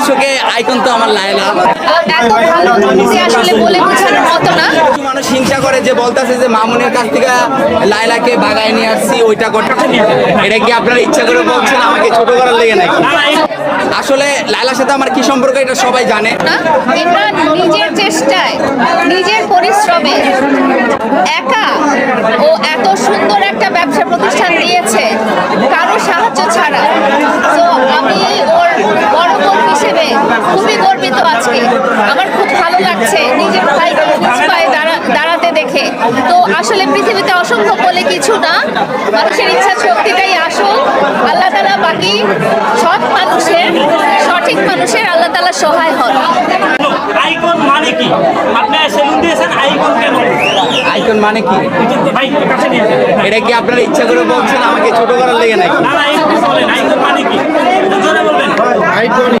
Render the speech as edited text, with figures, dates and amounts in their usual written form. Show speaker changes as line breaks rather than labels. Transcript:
দর্শকে আইকন তো আমার লায়লা।
এত ভালো যে আসলে বলে বোঝানোর মতো না।
কিছু মানুষ হিংসা করে যে বলতেছে যে মামুনের কাছ থেকে লায়লাকে বাগায় নিয়ে আসছি ওইটা করতে। এটা কি আপনারা ইচ্ছা করে বলছেন আমাকে ছোট করার লেগে নাকি? আসলে লায়লার সাথে আমার কি সম্পর্ক এটা সবাই জানে।
না, এটা নিজের চেষ্টায়, নিজের পরিশ্রমে একা ও এত সুন্দর একটা ব্যবসা প্রতিষ্ঠান দিয়েছে কারো সাহায্য ছাড়া। তো আমি ওর বড় বোন হিসেবে খুবই গর্বিত আজকে। আমার খুব ভালো লাগছে নিজের ভাইকে নিজ পায়ে দাঁড়াতে দেখে। তো আসলে পৃথিবীতে অসম্ভব বলে কিছু না, মানুষের ইচ্ছা শক্তিটাই আসল। আল্লাহ তাআলা বাকি সৎ মানুষের, সঠিক মানুষের আল্লাহ তাআলা সহায় হন।
আইকন মানে কি? আপনি সেলুন দিয়েছেন, আইকন কেন?
আইকন মানে কি?
ভাই কাছে নিয়ে যান।
এটা কি আপনারা ইচ্ছা করে বলছেন আমাকে ছোট করার লেগে নাকি?
না, আইকন বলেন, আইকন মানে কি? জোরে বলবেন।